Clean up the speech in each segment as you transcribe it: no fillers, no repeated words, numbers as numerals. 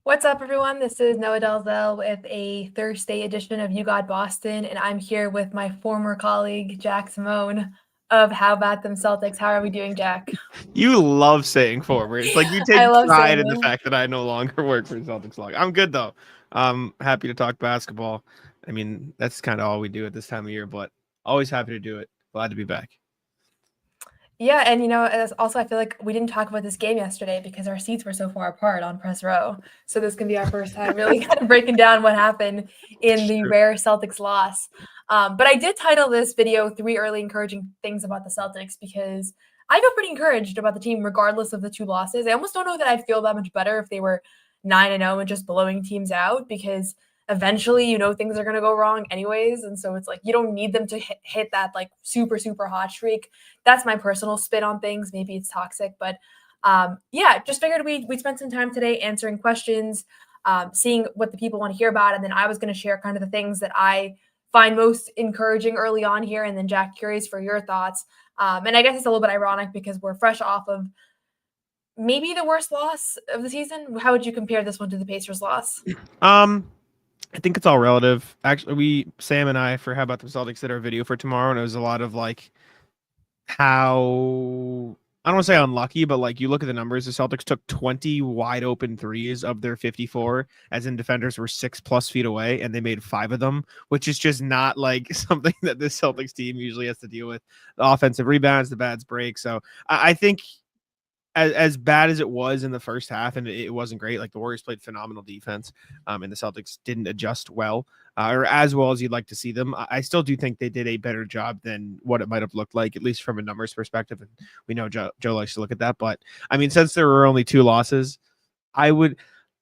What's up, everyone? This is Noa Dalzell with a Thursday edition of You Got Boston, and I'm here with my former colleague, Jack Simone of Bout Them Celtics. How are we doing, Jack? You love saying former. It's like you take I love pride saying in the them. fact that I no longer work for Celtics log. I'm good though. I'm happy to talk basketball. I mean, that's kind of all we do at this time of year, but always happy to do it. Glad to be back. Yeah, and also I feel like we didn't talk about this game yesterday because our seats were so far apart on press row. So this can be our first time really kind of breaking down what happened in the rare Celtics loss. But I did title this video 3 early encouraging things about the Celtics because I feel pretty encouraged about the team regardless of the 2 losses. I almost don't know that I'd feel that much better if they were 9-0 and just blowing teams out because eventually things are going to go wrong anyways, and so it's like you don't need them to hit that like super hot streak. That's my personal spin on things. Maybe it's toxic, but yeah, just figured we'd spend some time today answering questions, seeing what the people want to hear about, and then I was going to share kind of the things that I find most encouraging early on here, and then Jack, curious for your thoughts. And I guess it's a little bit ironic because we're fresh off of maybe the worst loss of the season. How would you compare this one to the Pacers loss? I think it's all relative. Actually, Sam and I, for How About the Celtics, did our video for tomorrow, and it was a lot of like how I don't want to say unlucky, but like you look at the numbers, the Celtics took 20 wide open threes of their 54, as in defenders were 6+ feet away, and they made 5 of them, which is just not like something that the Celtics team usually has to deal with. The offensive rebounds, the bad break. So I think as bad as it was in the first half, and it wasn't great. Like the Warriors played phenomenal defense, and the Celtics didn't adjust well, or as well as you'd like to see them. I still do think they did a better job than what it might have looked like, at least from a numbers perspective. And we know Joe likes to look at that, but I mean, since there were only 2 losses, I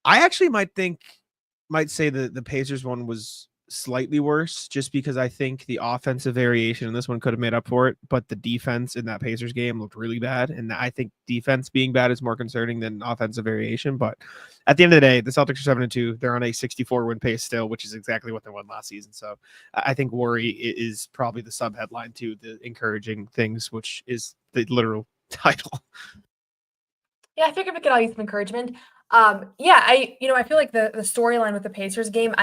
actually might say that the Pacers one was slightly worse, just because I think the offensive variation in this one could have made up for it, but the defense in that Pacers game looked really bad, and I think defense being bad is more concerning than offensive variation. But at the end of the day, the Celtics are 7-2. They're on a 64 win pace still, which is exactly what they won last season. So I think worry is probably the sub headline to the encouraging things, which is the literal title. Yeah, I figured we could all use some encouragement. Yeah, I feel like the storyline with the Pacers game,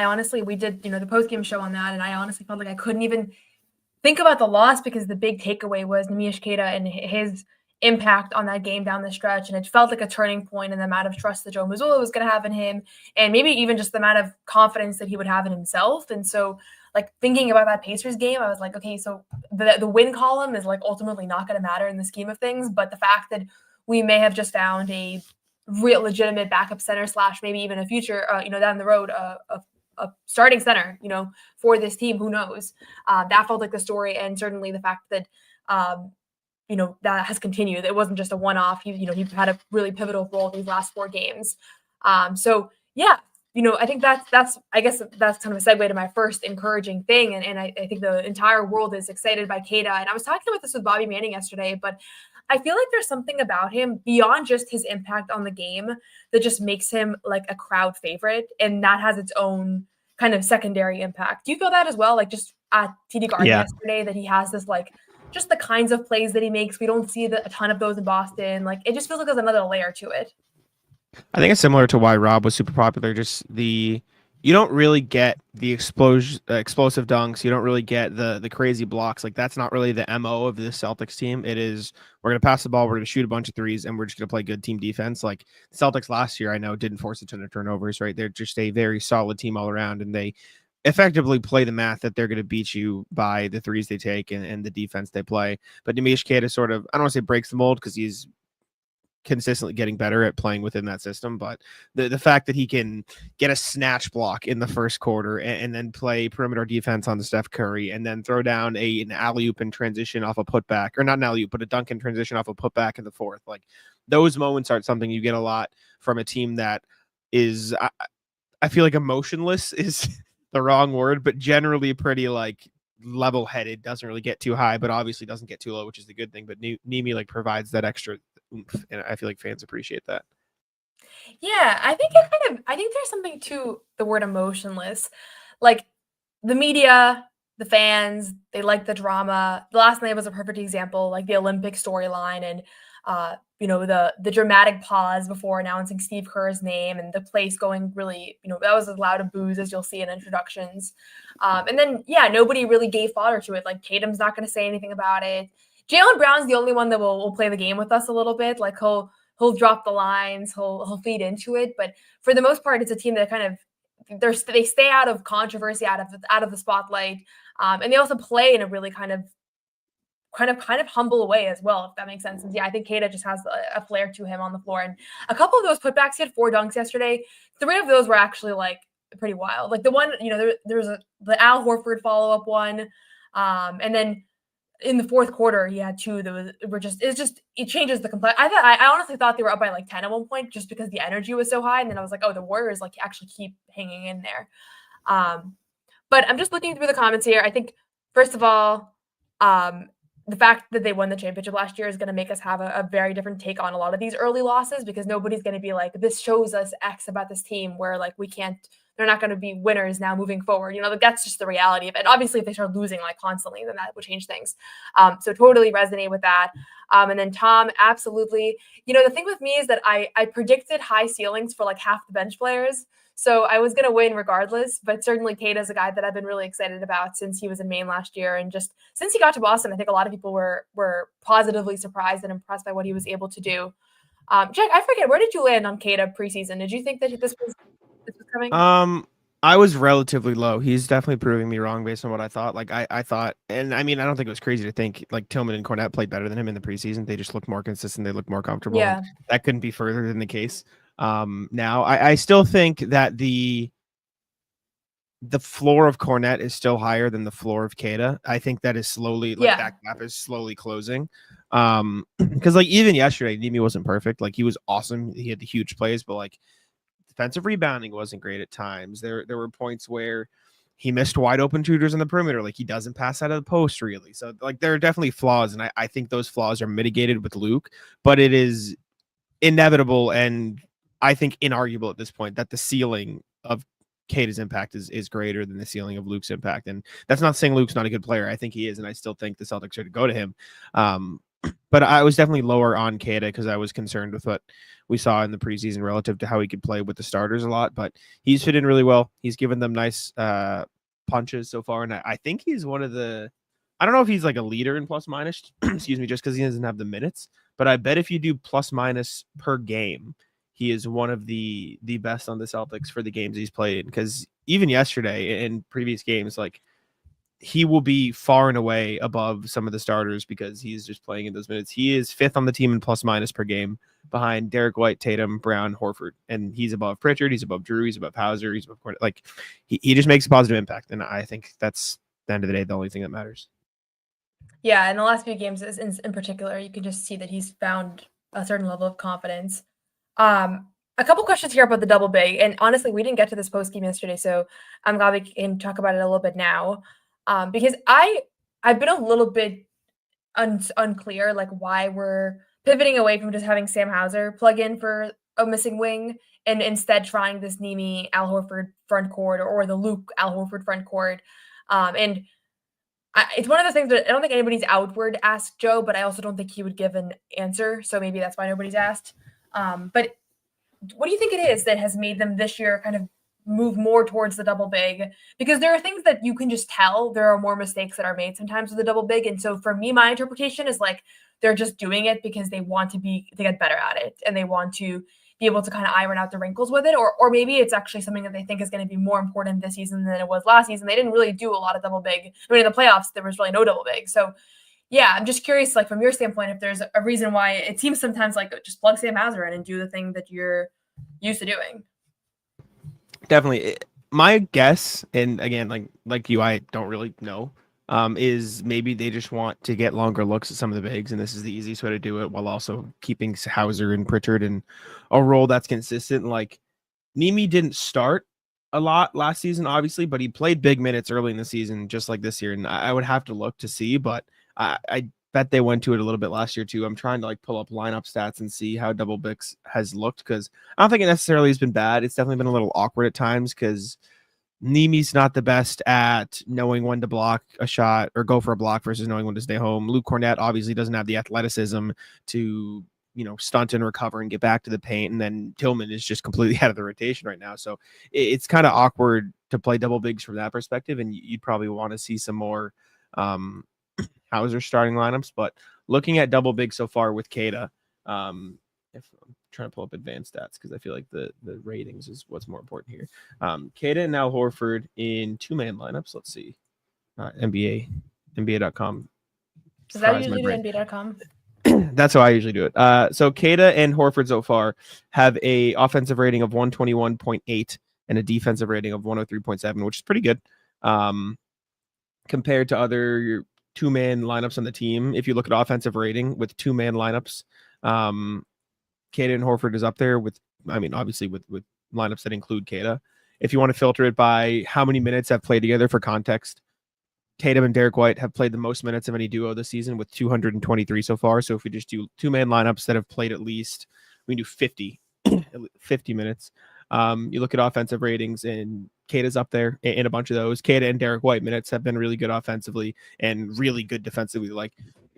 we did, the post game show on that, and I honestly felt like I couldn't even think about the loss because the big takeaway was Neemias Queta and his impact on that game down the stretch, and it felt like a turning point in the amount of trust that Joe Mazzulla was going to have in him, and maybe even just the amount of confidence that he would have in himself. And so, like thinking about that Pacers game, I was like, okay, so the win column is like ultimately not going to matter in the scheme of things, but the fact that we may have just found a real legitimate backup center / maybe even a future, down the road, a starting center, for this team, who knows? That felt like the story, and certainly the fact that, that has continued. It wasn't just a one-off. He had a really pivotal role these last 4 games. So yeah, I think I guess that's kind of a segue to my first encouraging thing, and I think the entire world is excited by Queta. And I was talking about this with Bobby Manning yesterday, but I feel like there's something about him beyond just his impact on the game that just makes him like a crowd favorite, and that has its own kind of secondary impact. Do you feel that as well? Like just at TD Garden Yeah. yesterday, that he has this like just the kinds of plays that he makes. We don't see a ton of those in Boston. Like it just feels like there's another layer to it. I think it's similar to why Rob was super popular. Just you don't really get the explosive dunks. You don't really get the crazy blocks. Like that's not really the MO of this Celtics team. It is, we're gonna pass the ball, we're gonna shoot a bunch of threes, and we're just gonna play good team defense. Like the Celtics last year, I know didn't force a ton of turnovers. Right, they're just a very solid team all around, and they effectively play the math that they're going to beat you by the threes they take and the defense they play. But Neemias Queta sort of, I don't want to say breaks the mold, because he's consistently getting better at playing within that system, but the fact that he can get a snatch block in the first quarter and then play perimeter defense on the Steph Curry, and then throw down an alley-oop and transition off a putback, or not an alley-oop, but a dunk and transition off a putback in the fourth. Like those moments are something you get a lot from a team that is, I feel like emotionless is the wrong word, but generally pretty like level-headed, doesn't really get too high, but obviously doesn't get too low, which is the good thing. But Nimi like provides that extra oomph, and I feel like fans appreciate that. Yeah, I think there's something to the word emotionless. Like the media, the fans, they like the drama. The last night was a perfect example, like the Olympic storyline. And The dramatic pause before announcing Steve Kerr's name and the place going really, that was as loud of boos as you'll see in introductions. And then, nobody really gave fodder to it. Like Tatum's not going to say anything about it. Jaylen Brown's the only one that will play the game with us a little bit. Like he'll drop the lines, he'll feed into it. But for the most part, it's a team that kind of they stay out of controversy, out of the spotlight, and they also play in a really kind of humble way as well, if that makes sense. And I think Queta just has a flair to him on the floor. And a couple of those putbacks, he had 4 dunks yesterday. 3 of those were actually like pretty wild. Like the one, there was the Al Horford follow-up one, and then in the fourth quarter he had 2 that it changes the complete. I honestly thought they were up by like 10 at one point just because the energy was so high, and then I was like, oh, the Warriors like actually keep hanging in there. But I'm just looking through the comments here. I think first of all, the fact that they won the championship last year is going to make us have a very different take on a lot of these early losses, because nobody's going to be like, this shows us X about this team, where like they're not going to be winners now moving forward. That's just the reality of it. Obviously, if they start losing like constantly, then that would change things. So totally resonate with that. And then Tom, absolutely. The thing with me is that I predicted high ceilings for like half the bench players. So I was going to win regardless, but certainly Queta is a guy that I've been really excited about since he was in Maine last year. And just since he got to Boston, I think a lot of people were positively surprised and impressed by what he was able to do. Jack, I forget, where did you land on Queta preseason? Did you think that this was coming? I was relatively low. He's definitely proving me wrong based on what I thought. Like I thought, and I mean, I don't think it was crazy to think like Tillman and Cornette played better than him in the preseason. They just looked more consistent. They looked more comfortable. Yeah. That couldn't be further than the case. Now I still think that the floor of Cornette is still higher than the floor of Queta. I think that is slowly that gap is slowly closing. Because like even yesterday, Nemi wasn't perfect. Like he was awesome. He had the huge plays, but like defensive rebounding wasn't great at times. There were points where he missed wide open shooters on the perimeter. Like he doesn't pass out of the post really. So like there are definitely flaws, and I think those flaws are mitigated with Luke, but it is inevitable and I think inarguable at this point that the ceiling of Queta's impact is greater than the ceiling of Luke's impact. And that's not saying Luke's not a good player. I think he is, and I still think the Celtics are to go to him. But I was definitely lower on Queta because I was concerned with what we saw in the preseason relative to how he could play with the starters a lot. But he's fit in really well. He's given them nice punches so far. And I think he's one of the – I don't know if he's like a leader in plus minus, excuse me, just because he doesn't have the minutes. But I bet if you do plus minus per game, he is one of the best on the Celtics for the games he's played. Because even yesterday in previous games, like he will be far and away above some of the starters because he's just playing in those minutes. He is 5th on the team in plus minus per game behind Derek White, Tatum, Brown, Horford. And he's above Pritchard. He's above Drew. He's above Hauser. He's above Cornette. Like he just makes a positive impact. And I think that's, at the end of the day, the only thing that matters. Yeah, in the last few games in particular, you can just see that he's found a certain level of confidence. A couple questions here about the double big, and honestly, we didn't get to this post game yesterday, so I'm glad we can talk about it a little bit now. Because I've been a little bit unclear, like why we're pivoting away from just having Sam Hauser plug in for a missing wing, and instead trying this Nemi Al Horford front court or the Luke Al Horford front court, and it's one of those things that I don't think anybody's outward asked Joe, but I also don't think he would give an answer. So maybe that's why nobody's asked. But what do you think it is that has made them this year kind of move more towards the double big? Because there are things that you can just tell there are more mistakes that are made sometimes with the double big. And so for me, my interpretation is like they're just doing it because they want to get better at it and they want to be able to kind of iron out the wrinkles with it, or maybe it's actually something that they think is going to be more important this season than it was last season. They didn't really do a lot of double big. I mean, in the playoffs, there was really no double big. So yeah, I'm just curious, like from your standpoint, if there's a reason why it seems sometimes like just plug Sam Hauser in and do the thing that you're used to doing. Definitely. My guess, and again, like you, I don't really know, is maybe they just want to get longer looks at some of the bigs, and this is the easiest way to do it while also keeping Hauser and Pritchard in a role that's consistent. Like Nemi didn't start a lot last season, obviously, but he played big minutes early in the season, just like this year. And I would have to look to see, but I bet they went to it a little bit last year too. I'm trying to like pull up lineup stats and see how double bigs has looked, because I don't think it necessarily has been bad. It's definitely been a little awkward at times because Nemi's not the best at knowing when to block a shot or go for a block versus knowing when to stay home. Luke Cornette obviously doesn't have the athleticism to stunt and recover and get back to the paint. And then Tillman is just completely out of the rotation right now. So it's kind of awkward to play double bigs from that perspective. And you'd probably want to see some more Hauser starting lineups. But looking at double bigs so far with Queta, if I'm trying to pull up advanced stats because I feel like the ratings is what's more important here. Queta and Al Horford in 2-man lineups. Let's see. NBA.com. Is that usually do NBA.com? That's how I usually do it. So Queta and Horford so far have a offensive rating of 121.8 and a defensive rating of 103.7, which is pretty good compared to other 2-man lineups on the team. If you look at offensive rating with 2-man lineups, Queta and Horford is up there with, obviously with lineups that include Queta. If you want to filter it by how many minutes have played together for context, Tatum and Derek White have played the most minutes of any duo this season with 223 so far. So if we just do 2-man lineups that have played at least, we can do 50 minutes. You look at offensive ratings and Queta's up there in a bunch of those. Queta and Derek White minutes have been really good offensively and really good defensively. Like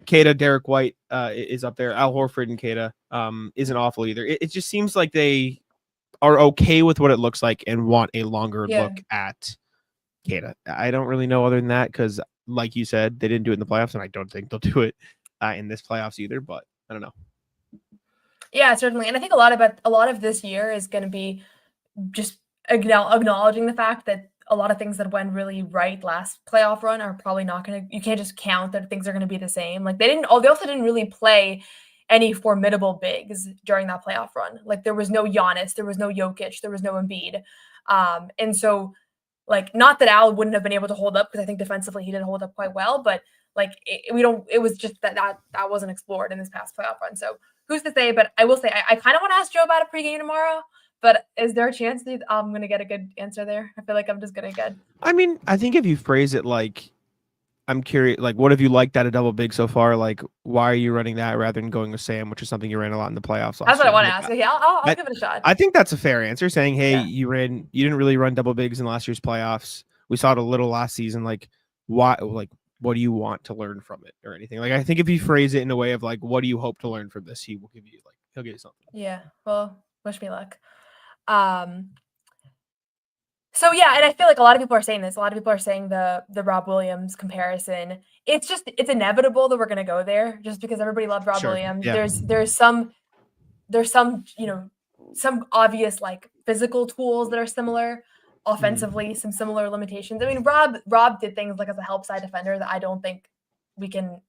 Queta, Derek White is up there. Al Horford and Queta isn't awful either. It just seems like they are okay with what it looks like and want a longer look at Queta. I don't really know other than that because, like you said, they didn't do it in the playoffs, and I don't think they'll do it in this playoffs either. But I don't know. Yeah, certainly, and I think a lot of this year is going to be just acknowledging the fact that a lot of things that went really right last playoff run are probably not going to. You can't just count that things are going to be the same. Like they also didn't really play any formidable bigs during that playoff run. Like there was no Giannis, there was no Jokic, there was no Embiid, and so. Like, not that Al wouldn't have been able to hold up because I think defensively he did hold up quite well, but like it was just that wasn't explored in this past playoff run. So who's to say? But I will say I kind of want to ask Joe about a pregame tomorrow. But is there a chance that I'm going to get a good answer there? I feel like I'm just going to get. I think if you phrase it like, I'm curious, like, what have you liked out of double big so far? Like, why are you running that rather than going with Sam, which is something you ran a lot in the playoffs last That's what year? I want to ask. Yeah, I'll give it a shot. I think that's a fair answer. Saying, hey, you didn't really run double bigs in last year's playoffs. We saw it a little last season. Like, why? Like, what do you want to learn from it or anything? Like, I think if you phrase it in a way of like, what do you hope to learn from this? He'll give you something. Yeah. Well, wish me luck. So yeah, and I feel like a lot of people are saying this. A lot of people are saying the Rob Williams comparison. It's inevitable that we're going to go there just because everybody loved Rob Williams. Yeah. There's some some obvious like physical tools that are similar offensively, some similar limitations. I mean, Rob did things like as a help side defender that I don't think we can.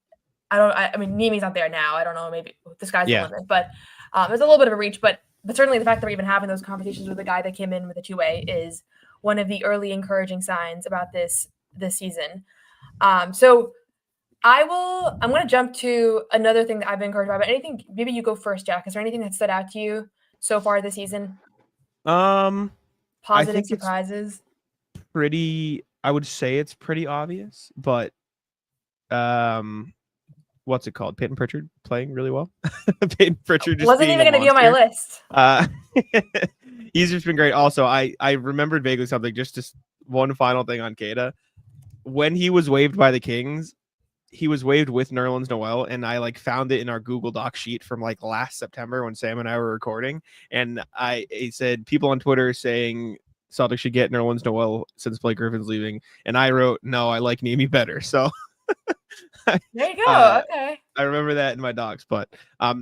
I mean, Neemi's not there now. I don't know. Maybe the sky's the limit, but it's a little bit of a reach. But certainly the fact that we're even having those conversations with a guy that came in with a 2-way is one of the early encouraging signs about this season. So I'm going to jump to another thing that I've been encouraged by. But anything, maybe you go first, Jack. Is there anything that stood out to you so far this season? Positive surprises. I would say it's pretty obvious, but what's it called? Peyton Pritchard playing really well. Peyton Pritchard just wasn't even going to be on my list. He's just been great. Also, I remembered vaguely something. Just one final thing on Queta. When he was waived by the Kings, he was waived with Nerlens Noel, and I like found it in our Google Doc sheet from like last September when Sam and I were recording, and he said people on Twitter saying Celtics should get Nerlens Noel since Blake Griffin's leaving, and I wrote no, I like Neemi better. So there you go. Okay, I remember that in my docs, but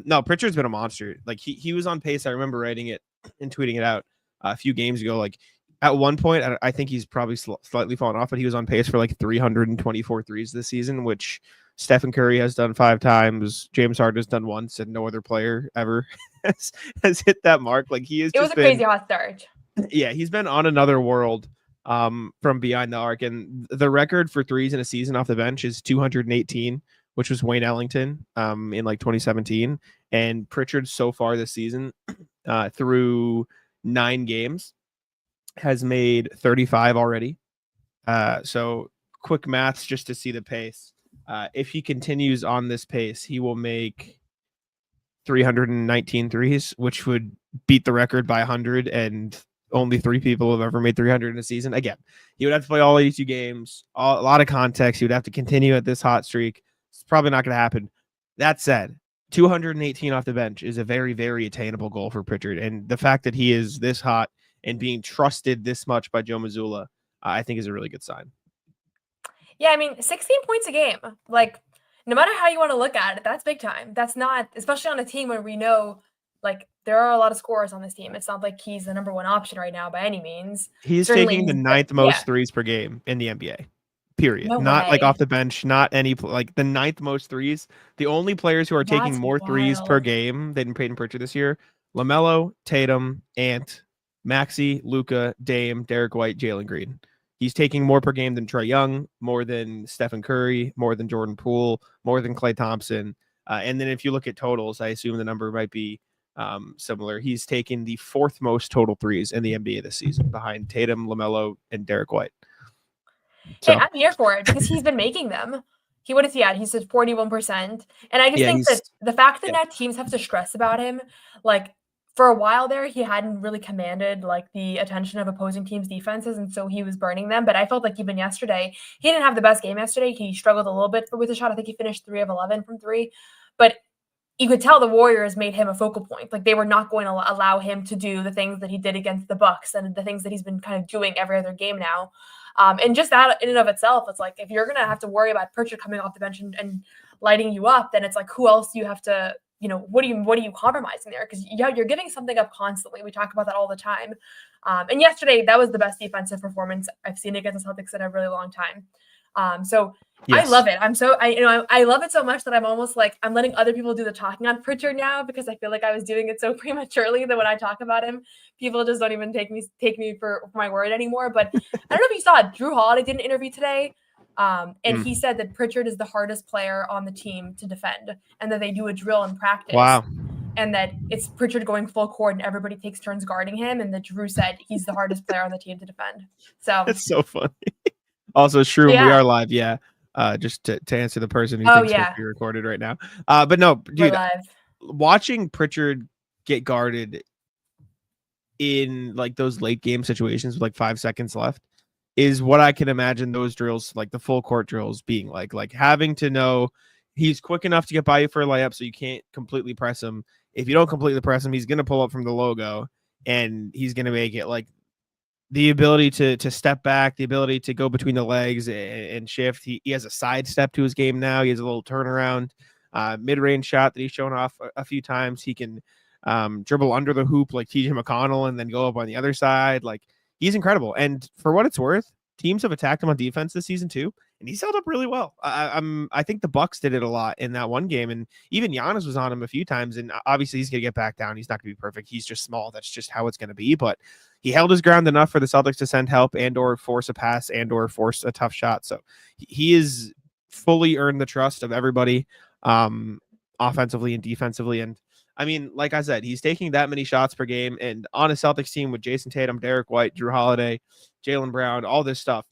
no, Pritchard's been a monster. Like he was on pace. I remember writing it and tweeting it out a few games ago. Like at one point, I think he's probably slightly fallen off, but he was on pace for like 324 threes this season, which Stephen Curry has done 5 times. James Harden has done once, and no other player ever has hit that mark. Like he is. It was a crazy hot start. Yeah, he's been on another world from behind the arc, and the record for threes in a season off the bench is 218, which was Wayne Ellington in like 2017. And Pritchard so far this season through 9 games has made 35 already. So quick maths just to see the pace. If he continues on this pace, he will make 319 threes, which would beat the record by 100, and only 3 people have ever made 300 in a season. Again, he would have to play all 82 games, a lot of context. He would have to continue at this hot streak. It's probably not going to happen. That said, 218 off the bench is a very, very attainable goal for Pritchard. And the fact that he is this hot and being trusted this much by Joe Mazzulla, I think is a really good sign. Yeah, I mean, 16 points a game. Like, no matter how you want to look at it, that's big time. That's not, especially on a team where we know, like, there are a lot of scorers on this team. It's not like he's the number one option right now by any means. He's Certainly, taking the ninth most threes per game in the NBA. Period. No Not like way. off the bench, not any like the ninth most threes. The only players who are taking That's more threes per wild. game than Peyton Pritchard this year: LaMelo, Tatum, Ant, Maxey, Luka, Dame, Derek White, Jalen Green. He's taking more per game than Trae Young, more than Stephen Curry, more than Jordan Poole, more than Klay Thompson. And then if you look at totals, I assume the number might be similar. He's taken the fourth most total threes in the NBA this season, behind Tatum, LaMelo, and Derek White. So. Hey, I'm here for it because he's been making them. What is he at? He's at 41%. And I just think that the fact that now teams have to stress about him, like for a while there, he hadn't really commanded like the attention of opposing teams' defenses. And so he was burning them. But I felt like even yesterday, he didn't have the best game yesterday. He struggled a little bit with the shot. I think he finished 3 of 11 from 3. But you could tell the Warriors made him a focal point. Like they were not going to allow him to do the things that he did against the Bucks and the things that he's been kind of doing every other game now. And just that in and of itself, it's like if you're going to have to worry about Pritchard coming off the bench and lighting you up, then it's like who else do you have to, what are you compromising there? Because you're giving something up constantly. We talk about that all the time. And yesterday, that was the best defensive performance I've seen against the Celtics in a really long time. So yes. I love it. I love it so much that I'm almost like I'm letting other people do the talking on Pritchard now because I feel like I was doing it so prematurely that when I talk about him, people just don't even take me for my word anymore. But I don't know if you saw it. Drew Holiday did an interview today, and he said that Pritchard is the hardest player on the team to defend, and that they do a drill in practice. Wow. And that it's Pritchard going full court and everybody takes turns guarding him, and that Drew said he's the hardest player on the team to defend. So it's so funny. Also, Shroom, we are live. Yeah. Just to answer the person who thinks we're pre-recorded right now. But no, dude, watching Pritchard get guarded in like those late game situations with like 5 seconds left is what I can imagine those drills, like the full court drills being like having to know he's quick enough to get by you for a layup. So you can't completely press him. If you don't completely press him, he's going to pull up from the logo and he's going to make it. Like the ability to step back, the ability to go between the legs and shift. He has a side step to his game now. He has a little turnaround, mid-range shot that he's shown off a few times. He can dribble under the hoop like TJ McConnell and then go up on the other side. Like he's incredible. And for what it's worth, teams have attacked him on defense this season too, and he's held up really well. I think the Bucks did it a lot in that one game, and even Giannis was on him a few times. And obviously, he's gonna get back down. He's not gonna be perfect. He's just small. That's just how it's gonna be. But he held his ground enough for the Celtics to send help and/or force a pass and/or force a tough shot. So he is fully earned the trust of everybody, offensively and defensively. And I mean, like I said, he's taking that many shots per game, and on a Celtics team with Jayson Tatum, Derek White, Drew Holiday, Jaylen Brown, all this stuff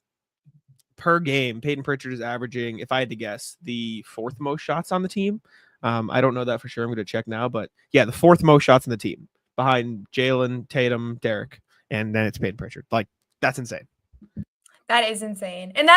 per game, Peyton Pritchard is averaging, if I had to guess, the 4th most shots on the team. I don't know that for sure. I'm going to check now, but yeah, the 4th most shots on the team behind Jalen, Tatum, Derek, and then it's Peyton Pritchard. Like that's insane. That is insane. And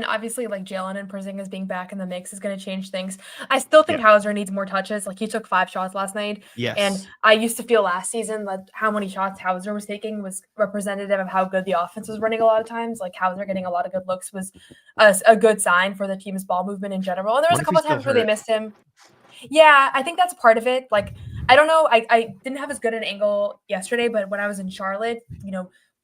obviously like Jalen and Porzingis being back in the mix is going to change things. I still think Hauser needs more touches. Like he took 5 shots last night. Yes. And I used to feel last season that how many shots Hauser was taking was representative of how good the offense was running a lot of times. Like Hauser getting a lot of good looks was a good sign for the team's ball movement in general. And there was a couple of times where they missed him. Yeah, I think that's part of it. Like, I don't know. I didn't have as good an angle yesterday, but when I was in Charlotte,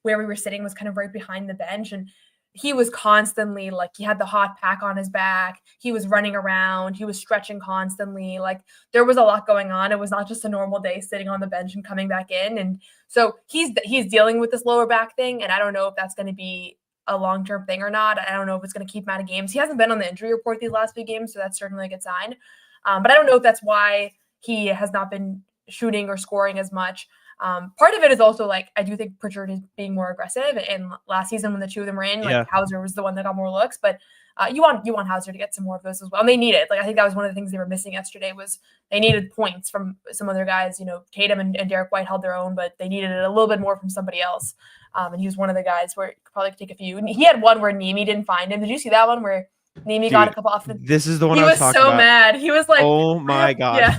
where we were sitting was kind of right behind the bench, and he was constantly like he had the hot pack on his back. He was running around. He was stretching constantly. Like there was a lot going on. It was not just a normal day sitting on the bench and coming back in. And so he's dealing with this lower back thing. And I don't know if that's going to be a long-term thing or not. I don't know if it's going to keep him out of games. He hasn't been on the injury report these last few games, so that's certainly a good sign. But I don't know if that's why he has not been shooting or scoring as much. Part of it is also like I do think Pritchard is being more aggressive. And last season when the two of them were in, like Hauser was the one that got more looks. But you want Hauser to get some more of those as well. And they need it. Like I think that was one of the things they were missing yesterday was they needed points from some other guys. Tatum and Derek White held their own, but they needed it a little bit more from somebody else. And he was one of the guys where it could probably take a few. And he had one where Neemi didn't find him. Did you see that one where Neemi got a couple off? This is the one I was talking about. He was so mad. He was like, "Oh my god!" Yeah.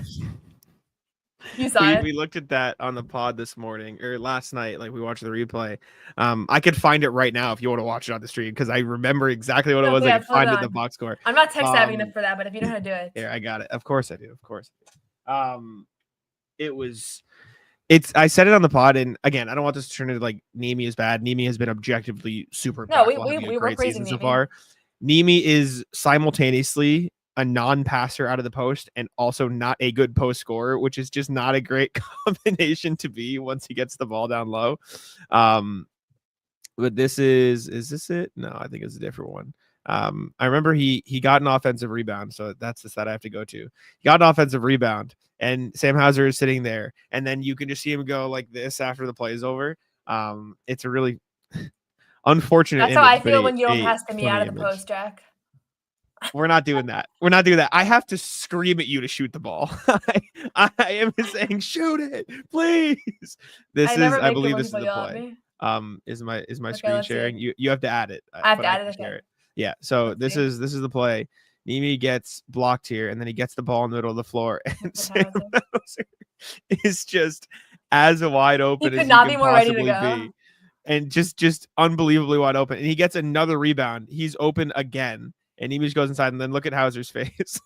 You saw it? We looked at that on the pod this morning or last night. Like we watched the replay. I could find it right now if you want to watch it on the stream because I remember exactly what it No, was. I yeah, could pull it find it in the on. box score. I'm not tech savvy enough Um, for that, but if you know how to do it. Here, I got it. Of course I do. Of course. It was. It's. I said it on the pod, and again, I don't want this to turn into like Neemi is bad. Neemi has been objectively super No, impactful, having a we were great praising season so Navy. far. Neemi is simultaneously a non-passer out of the post and also not a good post scorer, which is just not a great combination to be once he gets the ball down low. But this is this it? No, I think it's a different one. I remember he got an offensive rebound, so that's the stat I have to go to. He got an offensive rebound, and Sam Hauser is sitting there, and then you can just see him go like this after the play is over. It's a really unfortunate That's how I image, but feel when you don't a pass to me out funny of the image. post, Jack. We're not doing that. We're not doing that. I have to scream at you to shoot the ball. I am saying, shoot it, please. This I is, never I make it believe when this is people the yell at play. me. Is my Okay, screen let's sharing? see. You have to add it, I have but to I add can it. share Okay. it. Yeah. So Let's this see. is the play. Neemi gets blocked here, and then he gets the ball in the middle of the floor, and That's Sam Hauser. Hauser is just as wide He open could as you not be can more ready to possibly go. be, and just unbelievably wide open. And he gets another rebound. He's open again. And Neemias goes inside, and then look at Hauser's face.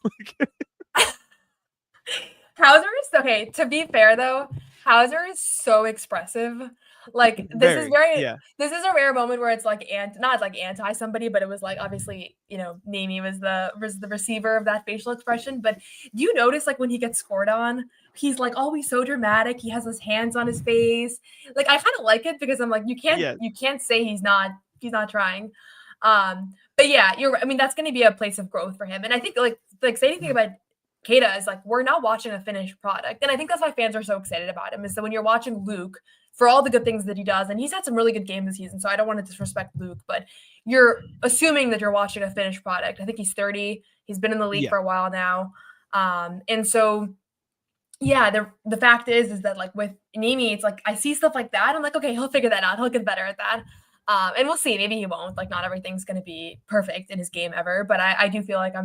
Hauser is okay. To be fair, though, Hauser is so expressive. Like this is Yeah. this is a rare moment where it's like not like anti somebody, but it was like obviously Neemi was the receiver of that facial expression. But do you notice like when he gets scored on, he's like always so dramatic. He has his hands on his face. Like I kind of like it because I'm like you can't say he's not trying. But yeah, I mean that's going to be a place of growth for him, and I think like say anything about Queta is like we're not watching a finished product, and I think that's why fans are so excited about him. Is that when you're watching Luke for all the good things that he does, and he's had some really good games this season, so I don't want to disrespect Luke, but you're assuming that you're watching a finished product. I think he's 30. He's been in the league for a while now, and so yeah, the fact is that like with Neemi, it's like I see stuff like that. I'm like, okay, he'll figure that out. He'll get better at that. And we'll see. Maybe he won't. Like, not everything's going to be perfect in his game ever. But I do feel like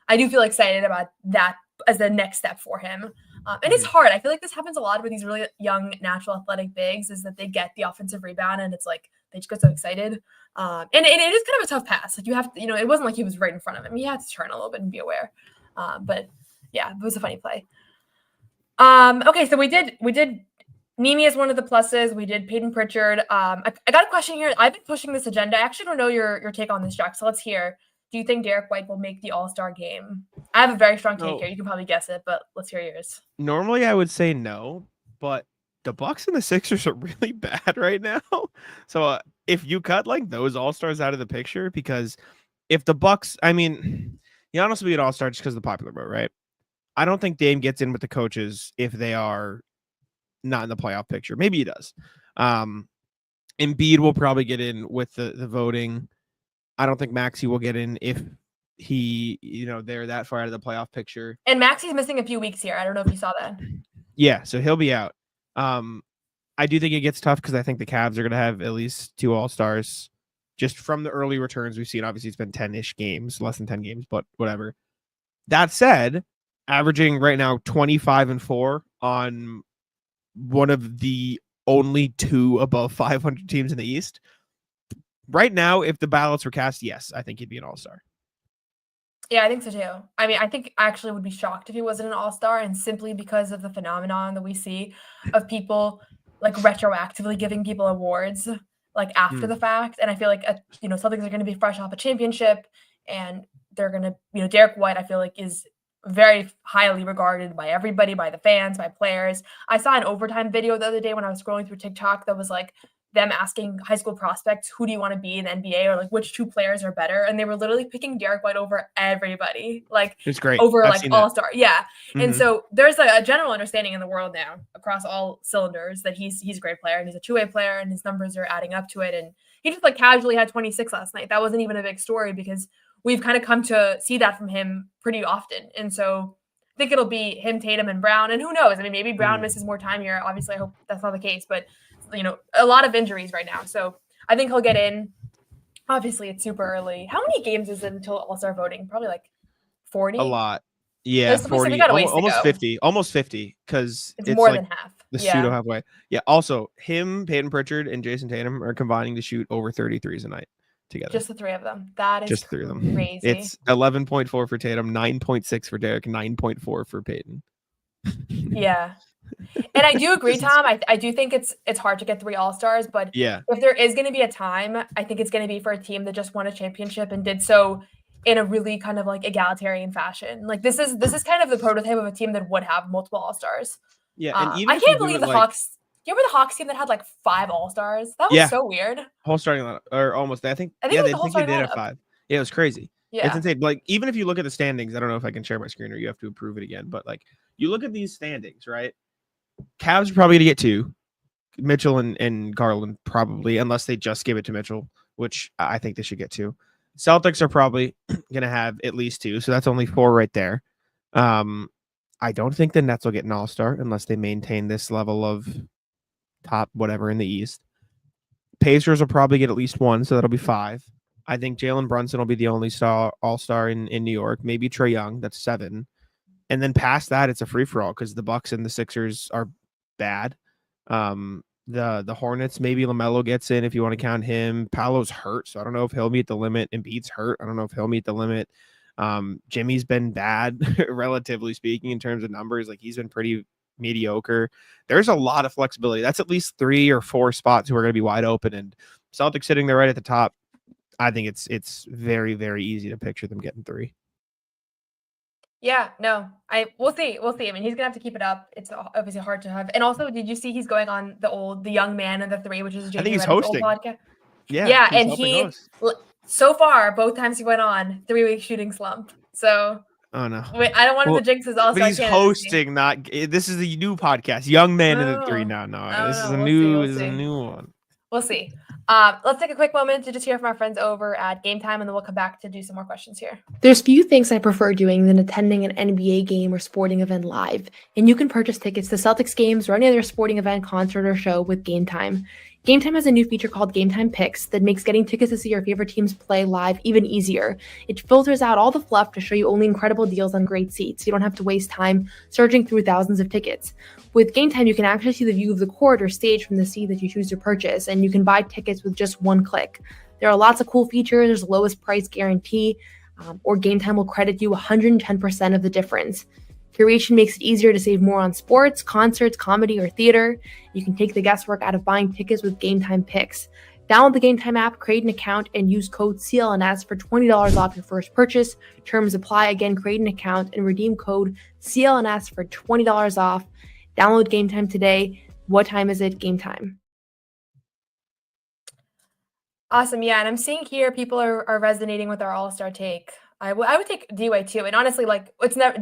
I do feel excited about that as the next step for him. And it's hard. I feel like this happens a lot with these really young, natural athletic bigs is that they get the offensive rebound and it's like they just get so excited. And it is kind of a tough pass. Like you have to, it wasn't like he was right in front of him. He had to turn a little bit and be aware. But yeah, it was a funny play. Okay, so we did Neemi as one of the pluses. We did Peyton Pritchard. I got a question here. I've been pushing this agenda. I actually don't know your take on this, Jack. So let's hear. Do you think Derek White will make the All-Star game? I have a very strong take here. You can probably guess it, but let's hear yours. Normally I would say no, but the Bucks and the Sixers are really bad right now. So if you cut like those All-Stars out of the picture, because if the Bucks, I mean, Giannis will be an All-Star just because of the popular vote, right? I don't think Dame gets in with the coaches if they are not in the playoff picture. Maybe he does. Embiid will probably get in with the voting. I don't think Maxey will get in if he, they're that far out of the playoff picture. And Maxey's missing a few weeks here. I don't know if you saw that. Yeah, so he'll be out. I do think it gets tough because I think the Cavs are going to have at least 2 All-Stars just from the early returns we've seen. Obviously, it's been 10-ish games, less than 10 games, but whatever. That said, averaging right now 25-4 on one of the only 2 above 500 teams in the East. Right now, if the ballots were cast, yes, I think he'd be an All-Star. Yeah, I think so too. I mean, I think I actually would be shocked if he wasn't an All-Star, and simply because of the phenomenon that we see of people like retroactively giving people awards like after the fact. And I feel like Celtics are going to be fresh off a championship, and they're going to Derek White I feel like is very highly regarded by everybody, by the fans, by players. I saw an overtime video the other day when I was scrolling through TikTok that was like them asking high school prospects, who do you want to be in the NBA, or like which 2 players are better? And they were literally picking Derek White over everybody, like it's great. over like All-Star. Yeah. Mm-hmm. And so there's a general understanding in the world now across all cylinders that he's a great player and he's a 2-way player and his numbers are adding up to it. And he just like casually had 26 last night. That wasn't even a big story because we've kind of come to see that from him pretty often. And so I think it'll be him, Tatum, and Brown. And who knows? I mean, maybe Brown misses more time here. Obviously, I hope that's not the case, but a lot of injuries right now. So I think he'll get in. Obviously, it's super early. How many games is it until All-Star voting? Probably like 40? A lot. Yeah, We still 40, got a ways to almost go. 50, almost 50, because It's it's more like than half. the Yeah. pseudo halfway. Yeah. Also, him, Peyton Pritchard, and Jayson Tatum are combining to shoot over 33s a night together. Just the three of them. That is Just three of them. crazy. It's 11.4 for Tatum, 9.6 for Derek, 9.4 for Peyton. Yeah. And I do agree, This is- Tom. I do think it's hard to get 3 All-Stars, but Yeah. if there is going to be a time, I think it's going to be for a team that just won a championship and did so in a really kind of like egalitarian fashion. Like this is kind of the prototype of a team that would have multiple All-Stars. Yeah. And even I if you can't do believe it the like, Hawks. Do you remember the Hawks team that had like 5 All-Stars? That was Yeah. so weird. whole starting lineup, or almost, I think it yeah, was they the whole think they starting did have lineup. 5. Yeah, it was crazy. It's Yeah. insane. Like, even if you look at the standings, I don't know if I can share my screen or you have to approve it again, but like you look at these standings, right? Cavs are probably gonna get 2. Mitchell and Garland probably, unless they just give it to Mitchell, which I think they should get 2. Celtics are probably gonna have at least 2, so that's only 4 right there. I don't think the Nets will get an All-Star unless they maintain this level of top whatever in the East. Pacers will probably get at least 1, so that'll be 5. I think Jalen Brunson will be the only all-star in New York. Maybe Trae Young, that's 7. And then past that, it's a free-for-all because the Bucks and the Sixers are bad. The Hornets, maybe LaMelo gets in if you want to count him. Paolo's hurt, so I don't know if he'll meet the limit. Embiid's hurt. I don't know if he'll meet the limit. Jimmy's been bad, relatively speaking, in terms of numbers. Like, he's been pretty mediocre. There's a lot of flexibility. That's at least 3 or 4 spots who are going to be wide open. And Celtics sitting there right at the top, I think it's very, very easy to picture them getting 3. Yeah, no, we'll see. We'll see. I mean, he's gonna have to keep it up. It's obviously hard to have. And also, did you see he's going on the Young Man of the 3, which is I think he's Reddick's old hosting. podcast? Yeah, and helping he host. so far both times he went on 3-week shooting slump. So Oh no, I don't want him to jinx his All-Star. but he's hosting. Not this is the new podcast, Young Man in the 3 now. No, this is a new one. We'll see. Let's take a quick moment to just hear from our friends over at Game Time, and then we'll come back to do some more questions here. There's few things I prefer doing than attending an NBA game or sporting event live, and you can purchase tickets to Celtics games or any other sporting event, concert, or show with Game Time. Game Time has a new feature called Game Time Picks that makes getting tickets to see your favorite teams play live even easier. It filters out all the fluff to show you only incredible deals on great seats. You don't have to waste time searching through thousands of tickets. With Game Time, you can actually see the view of the court or stage from the seat that you choose to purchase, and you can buy tickets with just one click. There are lots of cool features. There's a lowest price guarantee, or Game Time will credit you 110% of the difference. Curation makes it easier to save more on sports, concerts, comedy, or theater. You can take the guesswork out of buying tickets with Game Time Picks. Download the Game Time app, create an account, and use code CLNS for $20 off your first purchase. Terms apply. Again, create an account and redeem code CLNS for $20 off. Download Game Time today. What time is it? Game Time. Awesome. Yeah, and I'm seeing here people are resonating with our All-Star take. I would take D-Way too. And honestly, like,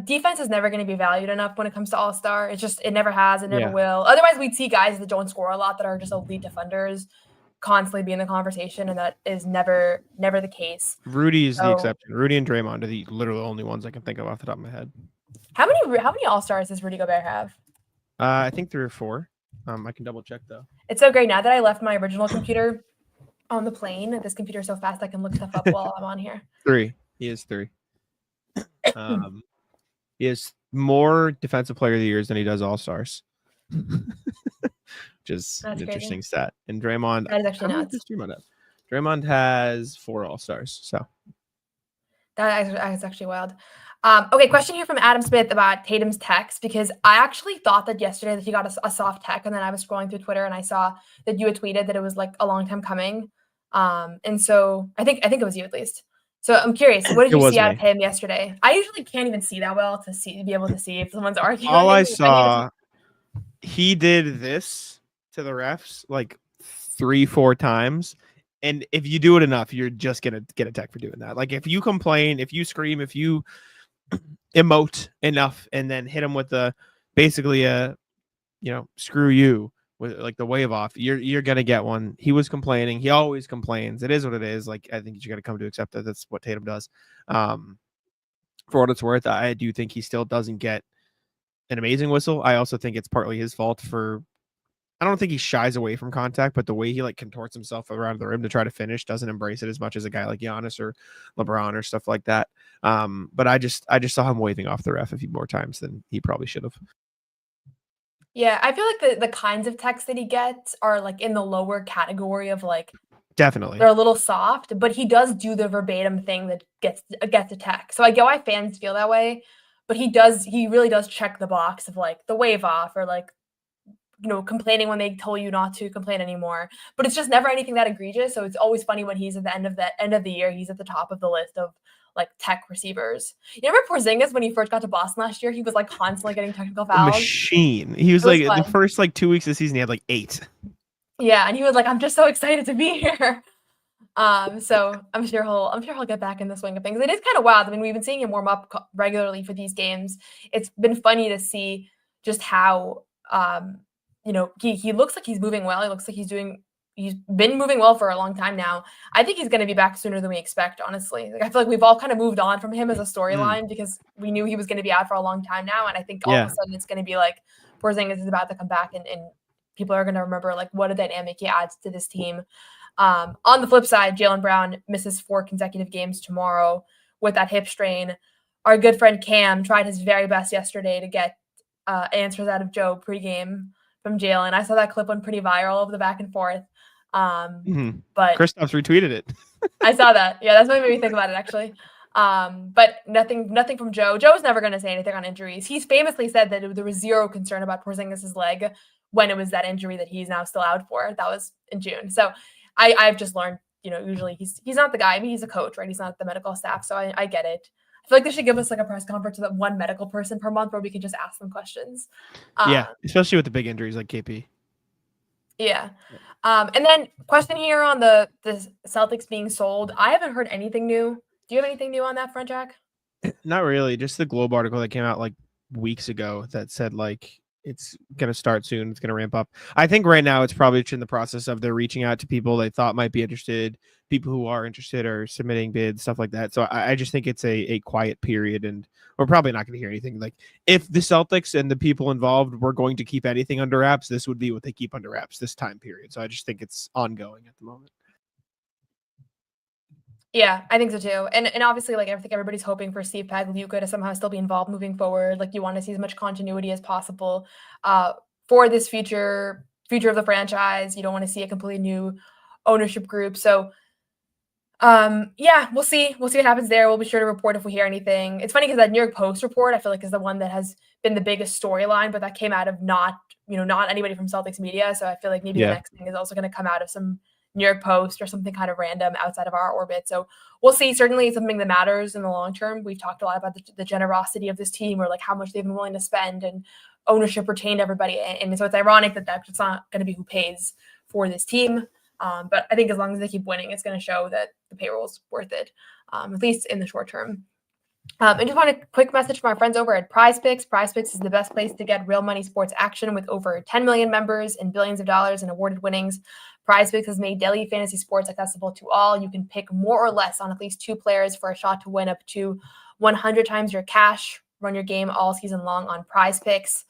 defense is never going to be valued enough when it comes to All-Star. It's just, it never has, it never will. Otherwise, we'd see guys that don't score a lot that are just elite defenders constantly be in the conversation, and that is never the case. Rudy is the exception. Rudy and Draymond are the literal only ones I can think of off the top of my head. How many All-Stars does Rudy Gobert have? I think 3 or 4. I can double check though. It's so great now that I left my original computer on the plane. This computer is so fast I can look stuff up while I'm on here. 3. He is 3. He has more defensive player of the years than he does All-Stars. Which is an interesting stat. And Draymond, that is actually nuts. Draymond has 4 All-Stars. So that is actually wild. Okay, question here from Adam Smith about Tatum's text, because I actually thought that yesterday that he got a soft tech, and then I was scrolling through Twitter and I saw that you had tweeted that it was like a long time coming. And so I think it was you at least. So I'm curious, what did you see out of him yesterday? I usually can't even see that well to be able to see if someone's arguing. All I saw, he did this to the refs like 3-4 times. And if you do it enough, you're just going to get a tech for doing that. Like, if you complain, if you scream, if you emote enough and then hit him with basically screw you with like the wave off, you're going to get one. He was complaining. He always complains. It is what it is. Like, I think you got to come to accept that that's what Tatum does. For what it's worth, I do think he still doesn't get an amazing whistle. I also think it's partly his fault for I don't think he shies away from contact, but the way he like contorts himself around the rim to try to finish doesn't embrace it as much as a guy like Giannis or LeBron or stuff like that. But I just saw him waving off the ref a few more times than he probably should have. Yeah, I feel like the kinds of texts that he gets are like in the lower category of like Definitely. they're a little soft, but he does do the verbatim thing that gets a text. So I get why fans feel that way, but he really does check the box of like the wave off or like complaining when they told you not to complain anymore. But it's just never anything that egregious. So it's always funny when he's at the end of the year, he's at the top of the list of like tech receivers. You remember Porzingis when he first got to Boston last year? He was like constantly getting technical A fouls. machine. He was It was like the fun. first like 2 weeks of the season, he had like 8. Yeah, and he was like, "I'm just so excited to be here." So I'm sure he'll get back in the swing of things. It is kind of wild. I mean, we've been seeing him warm up regularly for these games. It's been funny to see just how he looks like he's moving well. He looks like he's been moving well for a long time now. I think he's going to be back sooner than we expect, honestly. Like, I feel like we've all kind of moved on from him as a storyline because we knew he was going to be out for a long time now. And I think all of a sudden it's going to be like Porzingis is about to come back and people are going to remember like what a dynamic he adds to this team. On the flip side, Jaylen Brown misses 4 consecutive games tomorrow with that hip strain. Our good friend Cam tried his very best yesterday to get answers out of Joe pregame from Jaylen. I saw that clip went pretty viral of the back and forth. But Kristaps retweeted it. I saw that. Yeah, that's what made me think about it, actually. But nothing from Joe. Joe's never going to say anything on injuries. He's famously said that there was zero concern about Porzingis' leg when it was that injury that he's now still out for. That was in June. So I've just learned, usually he's not the guy. I mean, he's a coach, right? He's not the medical staff. So I get it. I feel like they should give us like a press conference with one medical person per month where we can just ask them questions. Yeah, especially with the big injuries like KP. Yeah. And then question here on the Celtics being sold. I haven't heard anything new. Do you have anything new on that front, Jack? Not really. Just the Globe article that came out like weeks ago that said like it's going to start soon. It's going to ramp up. I think right now it's probably in the process of they're reaching out to people they thought might be interested. People who are interested are submitting bids, stuff like that. So I just think it's a quiet period, and we're probably not going to hear anything. Like if the Celtics and the people involved were going to keep anything under wraps, this would be what they keep under wraps this time period. So I just think it's ongoing at the moment. Yeah, I think so too. And obviously, like, I think everybody's hoping for Steve Pagliuca to somehow still be involved moving forward. Like, you want to see as much continuity as possible for this future of the franchise. You don't want to see a completely new ownership group. So, yeah, we'll see. We'll see what happens there. We'll be sure to report if we hear anything. It's funny because that New York Post report, I feel like, is the one that has been the biggest storyline, but that came out of not anybody from Celtics media. So I feel like maybe the next thing is also going to come out of some New York Post or something kind of random outside of our orbit. So we'll see. Certainly it's something that matters in the long term. We've talked a lot about the generosity of this team, or like how much they've been willing to spend, and ownership retained everybody. And so it's ironic that that's not going to be who pays for this team. But I think as long as they keep winning, it's going to show that the payroll's worth it, at least in the short term. I just want a quick message from our friends over at Prize Picks. Prize Picks is the best place to get real money sports action with over 10 million members and billions of dollars in awarded winnings. Prize Picks has made daily fantasy sports accessible to all. You can pick more or less on at least 2 players for a shot to win up to 100 times your cash. Run your game all season long on Prize Picks.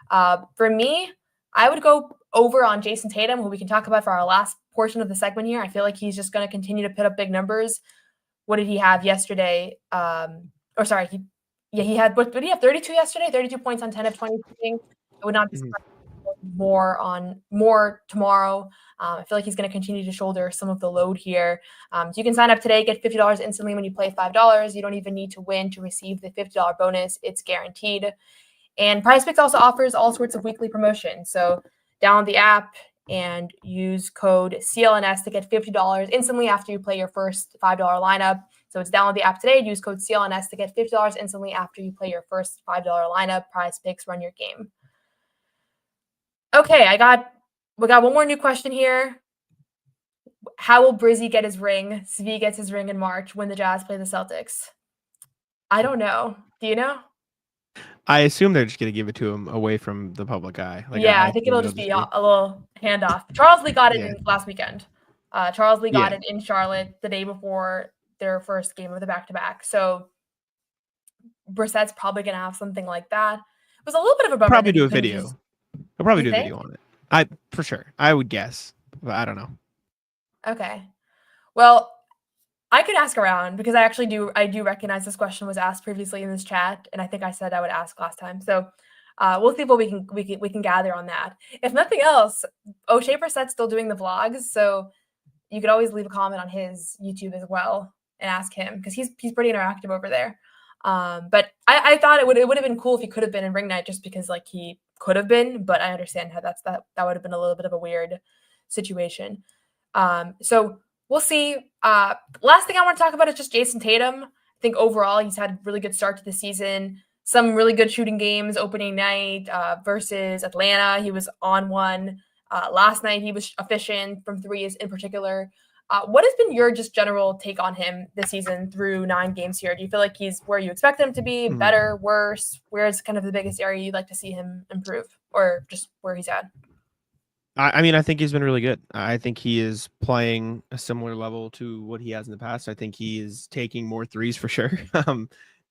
For me, I would go over on Jayson Tatum, who we can talk about for our last portion of the segment here. I feel like he's just going to continue to put up big numbers. What did he have yesterday? He had, what did he have, 32 yesterday? 32 points on 10 of 20 shooting. It would not be more tomorrow. I feel like he's going to continue to shoulder some of the load here. So you can sign up today, get $50 instantly when you play $5. You don't even need to win to receive the $50 bonus. It's guaranteed. And PrizePicks also offers all sorts of weekly promotions. So download the app and use code CLNS to get $50 instantly after you play your first $5 lineup. So it's download the app today and use code CLNS to get $50 instantly after you play your first $5 lineup. PrizePicks, run your game. Okay, we got one more new question here. How will Brizzy get his ring? Svi gets his ring in March when the Jazz play the Celtics. I don't know. Do you know? I assume they're just going to give it to him away from the public eye. Like, yeah, I think it'll just be a little handoff. Charles Lee got it last weekend. Charles Lee got it in Charlotte the day before their first game of the back-to-back. So Brissett's probably going to have something like that. It was a little bit of a bummer. Probably do a video. He'll probably do a video on it. For sure. I would guess, but I don't know. Okay. Well, I could ask around because I do recognize this question was asked previously in this chat, and I think I said I would ask last time. So we'll see what we can gather on that. If nothing else, O'Shea Brissett's still doing the vlogs, so you could always leave a comment on his YouTube as well and ask him because he's pretty interactive over there. But I thought it would have been cool if he could have been in ring night just because like he could have been, but I understand how that would have been a little bit of a weird situation. So we'll see. Last thing I want to talk about is just Jayson Tatum. I think overall he's had a really good start to the season. Some really good shooting games opening night versus Atlanta. He was on one. Last night he was efficient from threes in particular. What has been your just general take on him this season through 9 games here? Do you feel like he's where you expect him to be, better, worse? Where's kind of the biggest area you'd like to see him improve, or just where he's at? I mean, I think he's been really good. I think he is playing a similar level to what he has in the past. I think he is taking more threes for sure.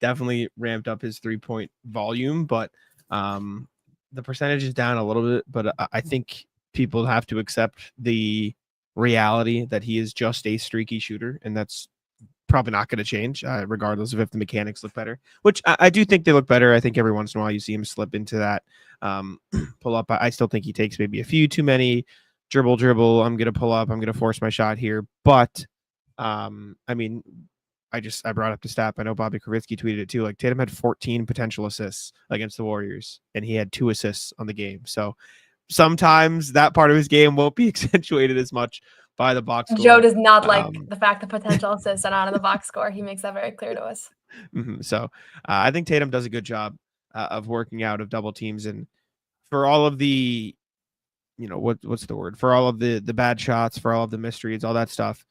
Definitely ramped up his 3-point volume, but the percentage is down a little bit. But I think people have to accept the reality that he is just a streaky shooter, and that's probably not going to change, regardless of if the mechanics look better, which I do think they look better. I think every once in a while you see him slip into that pull up. I still think he takes maybe a few too many dribble. I'm going to pull up. I'm going to force my shot here. But I mean, I brought up the stat. I know Bobby Kravitsky tweeted it too. Like Tatum had 14 potential assists against the Warriors, and he had 2 assists on the game. So sometimes that part of his game won't be accentuated as much by the box score. Joe does not like the fact that potential assists are not in the box score. He makes that very clear to us. So I think Tatum does a good job of working out of double teams, and for all of the, what's the word? For all of the bad shots, for all of the misreads, all that stuff,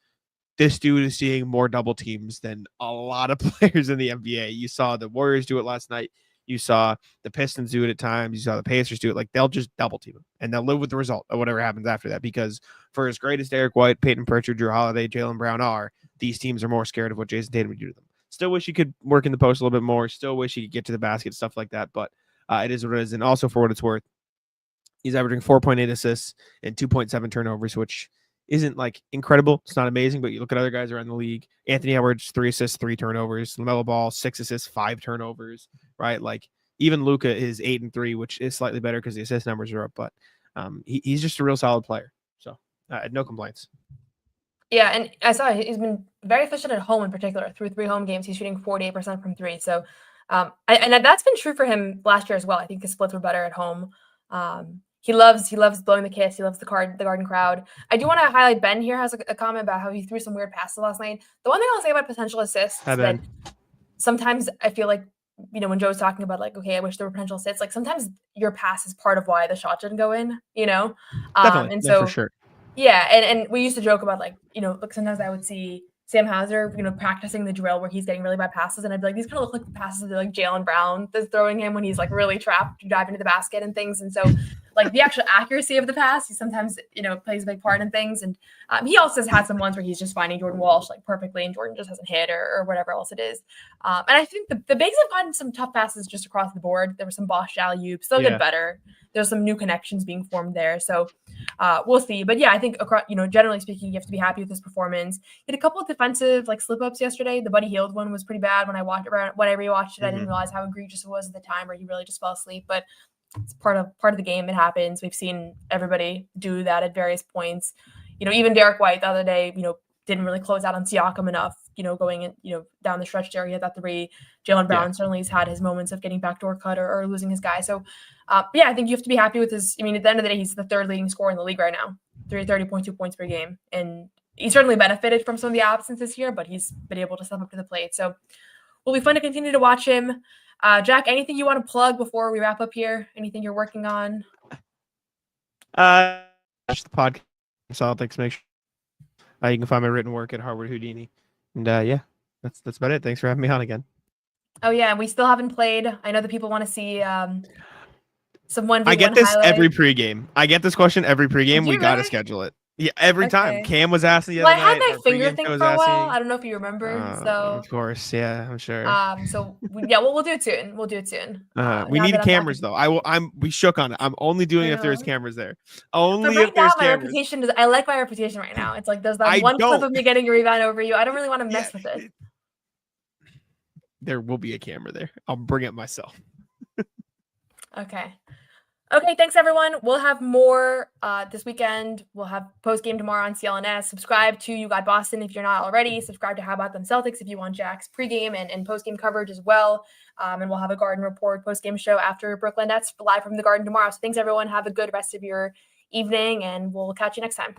this dude is seeing more double teams than a lot of players in the NBA. You saw the Warriors do it last night. You saw the Pistons do it at times. You saw the Pacers do it. Like, they'll just double team him, and they'll live with the result of whatever happens after that. Because for as great as Derek White, Peyton Pritchard, Drew Holiday, Jaylen Brown are, these teams are more scared of what Jayson Tatum would do to them. Still wish he could work in the post a little bit more. Still wish he could get to the basket, stuff like that. But it is what it is. And also, for what it's worth, he's averaging 4.8 assists and 2.7 turnovers, which isn't like incredible. It's not amazing, but you look at other guys around the league. Anthony Edwards, 3 assists, 3 turnovers. LaMelo Ball, 6 assists, 5 turnovers, right? Like, even Luka is 8 and 3, which is slightly better because the assist numbers are up, but he's just a real solid player. So no complaints. Yeah, and I saw he's been very efficient at home in particular. Through 3 home games, he's shooting 48% from 3. So, and that's been true for him last year as well. I think his splits were better at home. He loves blowing the kiss. He loves the Garden crowd. I do want to highlight Ben here has a comment about how he threw some weird passes last night. The one thing I'll say about potential assists is that sometimes I feel like, when Joe's talking about like, okay, I wish there were potential assists, like sometimes your pass is part of why the shot didn't go in, Definitely. And so for sure. Yeah, and we used to joke about like, like sometimes I would see Sam Hauser, practicing the drill where he's getting really bad passes, and I'd be like, these kind of look like the passes that like Jaylen Brown is throwing him when he's like really trapped driving to the basket and things. And so like the actual accuracy of the pass, he sometimes plays a big part in things. And he also has had some ones where he's just finding Jordan Walsh like perfectly, and Jordan just hasn't hit or whatever else it is. And I think the bigs have gotten some tough passes just across the board. There were some Bosch alley-oops. They'll get better. There's some new connections being formed there. So we'll see. But yeah, I think across, generally speaking, you have to be happy with his performance. He had a couple of defensive like slip-ups yesterday. The Buddy Hield one was pretty bad when I rewatched it. I didn't realize how egregious it was at the time, where he really just fell asleep. But it's part of the game. It happens. We've seen everybody do that at various points. Even Derek White the other day, didn't really close out on Siakam enough, going in, down the stretch there. He had that 3. Jaylen Brown certainly has had his moments of getting backdoor cut or losing his guy. So, yeah, I think you have to be happy with his. I mean, at the end of the day, he's the 3rd leading scorer in the league right now, 30.2 points per game. And he certainly benefited from some of the absences here, but he's been able to step up to the plate. So, will be fun to continue to watch him. Jack, anything you want to plug before we wrap up here? Anything you're working on? Watch the podcast Celtics. Make sure you can find my written work at Harvard Houdini. And yeah, that's about it. Thanks for having me on again. Oh yeah, we still haven't played. I know that people want to see some 1v1 I get this highlight. every pregame. I get this question every pregame. We got to schedule it. Yeah, every time. Okay. Cam was asking the Well, other I had night. my Our finger pregame thing show was for a while. asking. I don't know if you remember. So, Of course, yeah, I'm sure. yeah, we'll do it soon. We'll do it soon. We Now that need I'm back cameras though. We shook on it. I'm only doing I it if there's know. cameras there. But Only right if now, there's my cameras. reputation is. I like my reputation right now. It's like there's that I one clip don't. of me getting a rebound over you. I don't really want to Yeah, mess with it. there will be a camera there. I'll bring it myself. Okay. Okay, thanks everyone. We'll have more this weekend. We'll have post game tomorrow on CLNS. Subscribe to You Got Boston if you're not already. Subscribe to How About Them Celtics if you want Jack's pregame and post game coverage as well. And we'll have a Garden Report post game show after Brooklyn Nets live from the Garden tomorrow. So thanks everyone. Have a good rest of your evening, and we'll catch you next time.